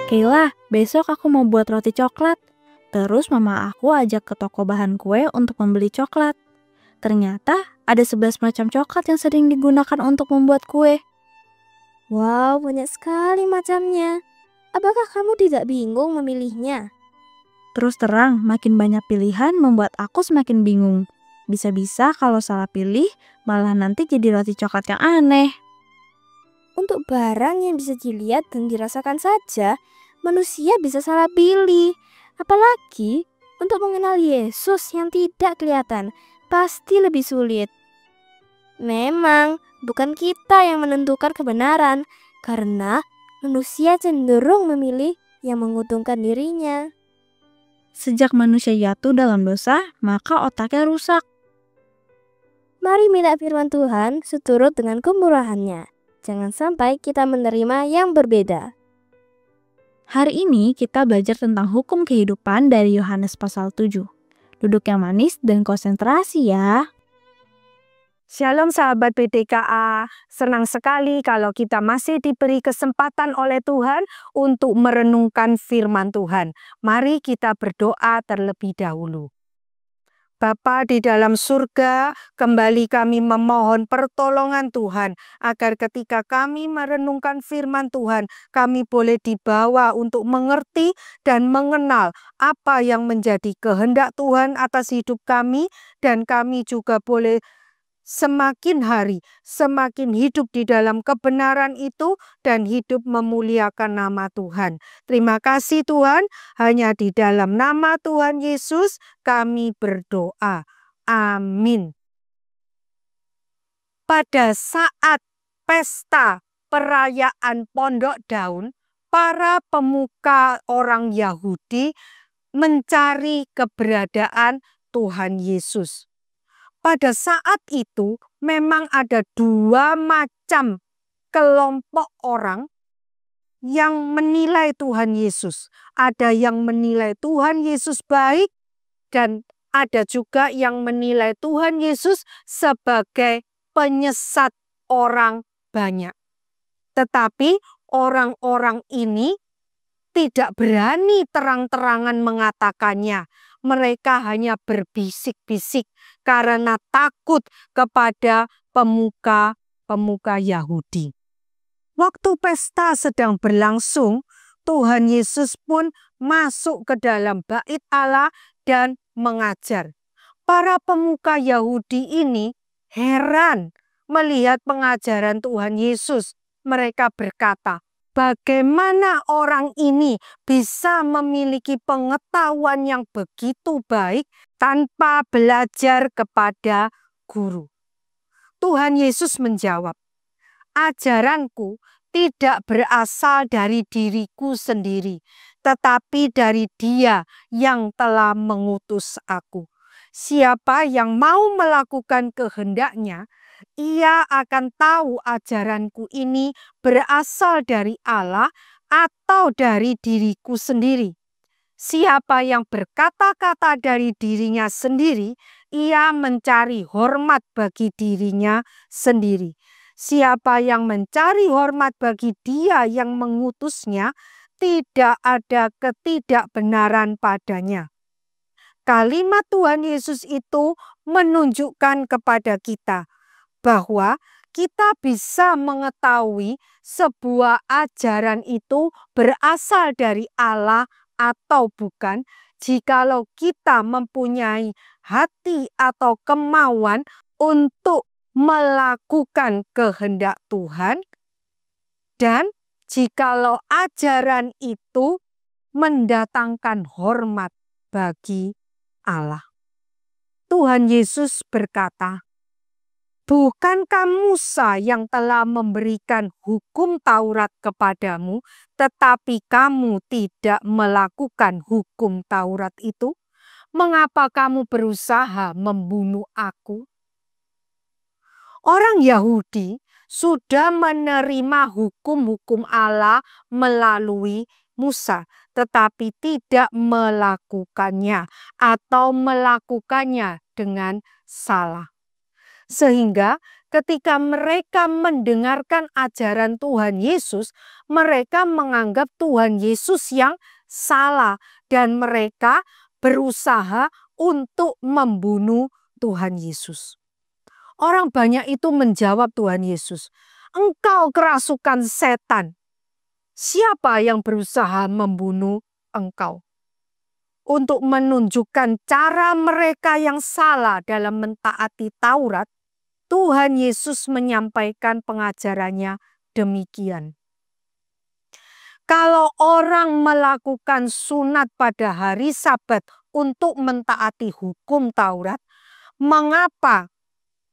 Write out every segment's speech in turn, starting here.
Kayla, besok aku mau buat roti coklat. Terus mama aku ajak ke toko bahan kue untuk membeli coklat. Ternyata ada 11 macam coklat yang sering digunakan untuk membuat kue. Wow, banyak sekali macamnya. Apakah kamu tidak bingung memilihnya? Terus terang, makin banyak pilihan membuat aku semakin bingung. Bisa-bisa kalau salah pilih, malah nanti jadi roti coklat yang aneh. Untuk barang yang bisa dilihat dan dirasakan saja, manusia bisa salah pilih. Apalagi untuk mengenal Yesus yang tidak kelihatan, pasti lebih sulit. Memang, bukan kita yang menentukan kebenaran, karena manusia cenderung memilih yang menguntungkan dirinya. Sejak manusia jatuh dalam dosa, maka otaknya rusak. Mari minta firman Tuhan seturut dengan kemurahannya. Jangan sampai kita menerima yang berbeda. Hari ini kita belajar tentang hukum kehidupan dari Yohanes pasal 7. Duduk yang manis dan konsentrasi ya. Shalom sahabat PDKA, senang sekali kalau kita masih diberi kesempatan oleh Tuhan untuk merenungkan firman Tuhan. Mari kita berdoa terlebih dahulu. Bapa di dalam surga, kembali kami memohon pertolongan Tuhan, agar ketika kami merenungkan firman Tuhan, kami boleh dibawa untuk mengerti dan mengenal apa yang menjadi kehendak Tuhan atas hidup kami, dan kami juga boleh semakin hari, semakin hidup di dalam kebenaran itu dan hidup memuliakan nama Tuhan. Terima kasih Tuhan, hanya di dalam nama Tuhan Yesus kami berdoa. Amin. Pada saat pesta perayaan Pondok Daun, para pemuka orang Yahudi mencari keberadaan Tuhan Yesus. Pada saat itu memang ada dua macam kelompok orang yang menilai Tuhan Yesus. Ada yang menilai Tuhan Yesus baik dan ada juga yang menilai Tuhan Yesus sebagai penyesat orang banyak. Tetapi orang-orang ini tidak berani terang-terangan mengatakannya. Mereka hanya berbisik-bisik karena takut kepada pemuka-pemuka Yahudi. Waktu pesta sedang berlangsung, Tuhan Yesus pun masuk ke dalam bait Allah dan mengajar. Para pemuka Yahudi ini heran melihat pengajaran Tuhan Yesus. Mereka berkata, bagaimana orang ini bisa memiliki pengetahuan yang begitu baik tanpa belajar kepada guru? Tuhan Yesus menjawab, ajaranku tidak berasal dari diriku sendiri, tetapi dari Dia yang telah mengutus aku. Siapa yang mau melakukan kehendaknya, ia akan tahu ajaranku ini berasal dari Allah atau dari diriku sendiri. Siapa yang berkata-kata dari dirinya sendiri, ia mencari hormat bagi dirinya sendiri. Siapa yang mencari hormat bagi Dia yang mengutusnya, tidak ada ketidakbenaran padanya. Kalimat Tuhan Yesus itu menunjukkan kepada kita bahwa kita bisa mengetahui sebuah ajaran itu berasal dari Allah atau bukan, jikalau kita mempunyai hati atau kemauan untuk melakukan kehendak Tuhan, dan jikalau ajaran itu mendatangkan hormat bagi Allah. Tuhan Yesus berkata, bukankah Musa yang telah memberikan hukum Taurat kepadamu, tetapi kamu tidak melakukan hukum Taurat itu? Mengapa kamu berusaha membunuh aku? Orang Yahudi sudah menerima hukum-hukum Allah melalui Musa, tetapi tidak melakukannya atau melakukannya dengan salah. Sehingga ketika mereka mendengarkan ajaran Tuhan Yesus, mereka menganggap Tuhan Yesus yang salah dan mereka berusaha untuk membunuh Tuhan Yesus. Orang banyak itu menjawab Tuhan Yesus, "Engkau kerasukan setan. Siapa yang berusaha membunuh engkau?" Untuk menunjukkan cara mereka yang salah dalam mentaati Taurat, Tuhan Yesus menyampaikan pengajarannya demikian. Kalau orang melakukan sunat pada hari Sabat untuk mentaati hukum Taurat, mengapa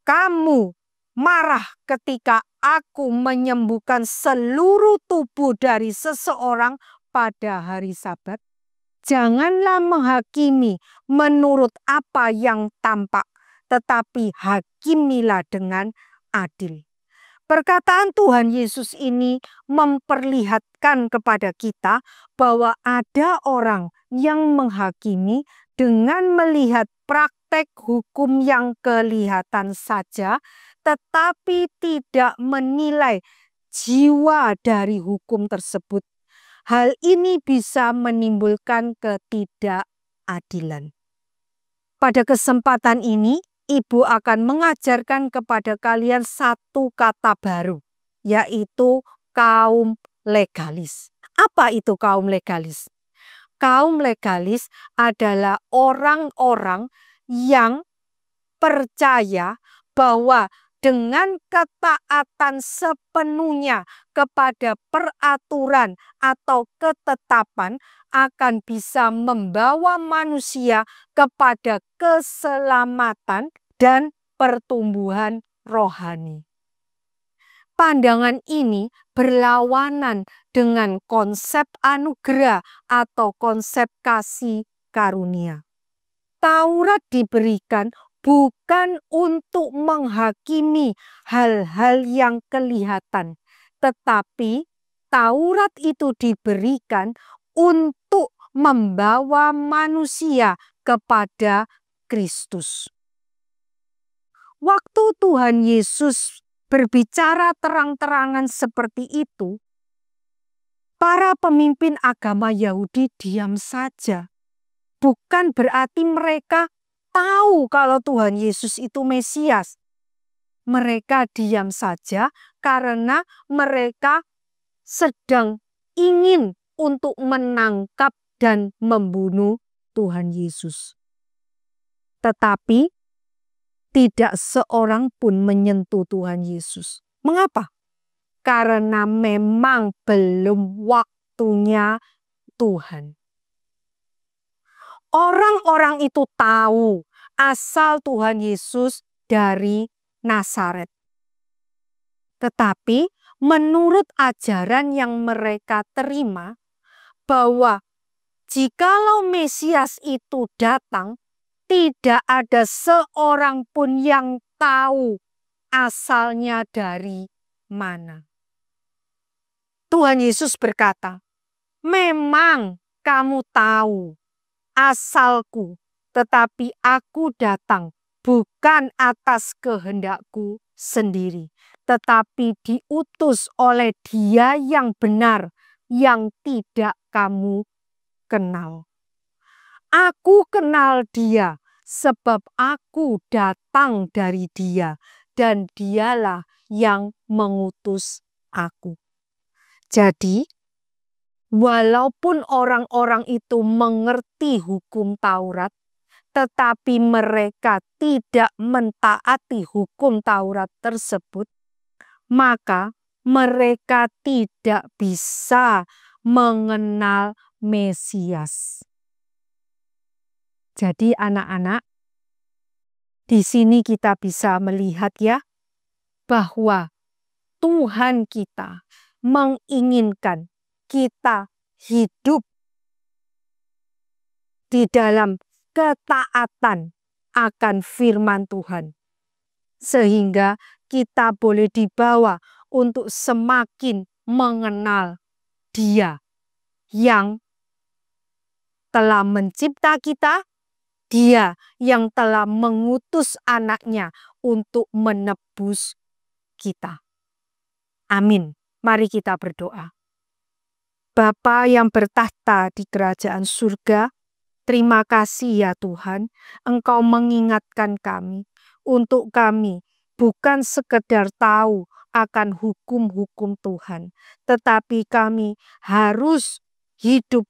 kamu marah ketika aku menyembuhkan seluruh tubuh dari seseorang pada hari Sabat? Janganlah menghakimi menurut apa yang tampak, tetapi hakimilah dengan adil. Perkataan Tuhan Yesus ini memperlihatkan kepada kita bahwa ada orang yang menghakimi dengan melihat praktek hukum yang kelihatan saja, tetapi tidak menilai jiwa dari hukum tersebut. Hal ini bisa menimbulkan ketidakadilan. Pada kesempatan ini, Ibu akan mengajarkan kepada kalian satu kata baru, yaitu kaum legalis. Apa itu kaum legalis? Kaum legalis adalah orang-orang yang percaya bahwa dengan ketaatan sepenuhnya kepada peraturan atau ketetapan akan bisa membawa manusia kepada keselamatan dan pertumbuhan rohani. Pandangan ini berlawanan dengan konsep anugerah atau konsep kasih karunia. Taurat diberikan bukan untuk menghakimi hal-hal yang kelihatan, tetapi Taurat itu diberikan untuk membawa manusia kepada Kristus. Waktu Tuhan Yesus berbicara terang-terangan seperti itu, para pemimpin agama Yahudi diam saja. Bukan berarti mereka tahu kalau Tuhan Yesus itu Mesias. Mereka diam saja karena mereka sedang ingin untuk menangkap dan membunuh Tuhan Yesus. Tetapi tidak seorang pun menyentuh Tuhan Yesus. Mengapa? Karena memang belum waktunya Tuhan. Orang-orang itu tahu asal Tuhan Yesus dari Nazaret. Tetapi menurut ajaran yang mereka terima bahwa jikalau Mesias itu datang, tidak ada seorang pun yang tahu asalnya dari mana. Tuhan Yesus berkata, "Memang kamu tahu asalku, tetapi aku datang bukan atas kehendakku sendiri, tetapi diutus oleh Dia yang benar, yang tidak kamu kenal. Aku kenal Dia, sebab aku datang dari Dia, dan Dialah yang mengutus aku." Jadi, walaupun orang-orang itu mengerti hukum Taurat, tetapi mereka tidak mentaati hukum Taurat tersebut, maka mereka tidak bisa mengenal Mesias. Jadi anak-anak, di sini kita bisa melihat ya, bahwa Tuhan kita menginginkan kita hidup di dalam ketaatan akan firman Tuhan. Sehingga kita boleh dibawa untuk semakin mengenal Dia yang telah mencipta kita, Dia yang telah mengutus anaknya untuk menebus kita. Amin. Mari kita berdoa. Bapa yang bertahta di kerajaan surga, terima kasih ya Tuhan, Engkau mengingatkan kami untuk kami bukan sekedar tahu akan hukum-hukum Tuhan, tetapi kami harus hidup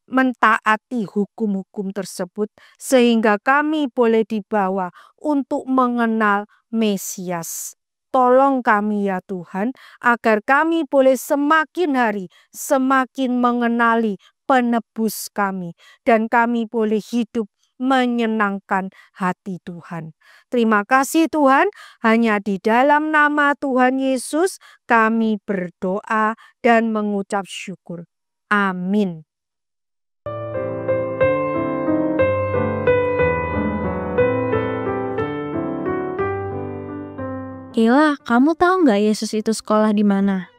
mentaati hukum-hukum tersebut sehingga kami boleh dibawa untuk mengenal Mesias. Tolong kami ya Tuhan, agar kami boleh semakin hari semakin mengenali penebus kami, dan kami boleh hidup menyenangkan hati Tuhan. Terima kasih Tuhan, hanya di dalam nama Tuhan Yesus kami berdoa dan mengucap syukur. Amin. Kayla, kamu tahu nggak Yesus itu sekolah di mana?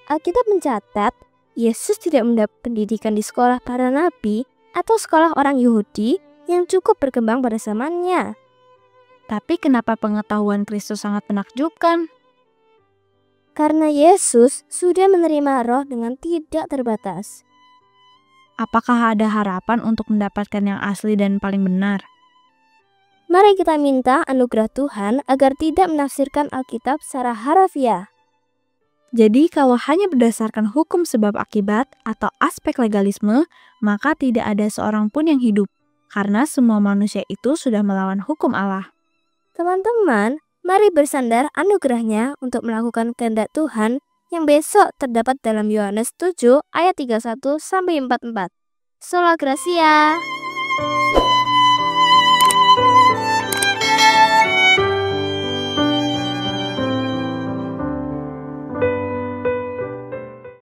Alkitab mencatat, Yesus tidak mendapat pendidikan di sekolah para nabi atau sekolah orang Yahudi yang cukup berkembang pada zamannya. Tapi kenapa pengetahuan Kristus sangat menakjubkan? Karena Yesus sudah menerima Roh dengan tidak terbatas. Apakah ada harapan untuk mendapatkan yang asli dan paling benar? Mari kita minta anugerah Tuhan agar tidak menafsirkan Alkitab secara harafiah. Jadi kalau hanya berdasarkan hukum sebab akibat atau aspek legalisme, maka tidak ada seorang pun yang hidup, karena semua manusia itu sudah melawan hukum Allah. Teman-teman, mari bersandar anugerahnya untuk melakukan kehendak Tuhan yang besok terdapat dalam Yohanes 7 ayat 31-44. Sola Gracia.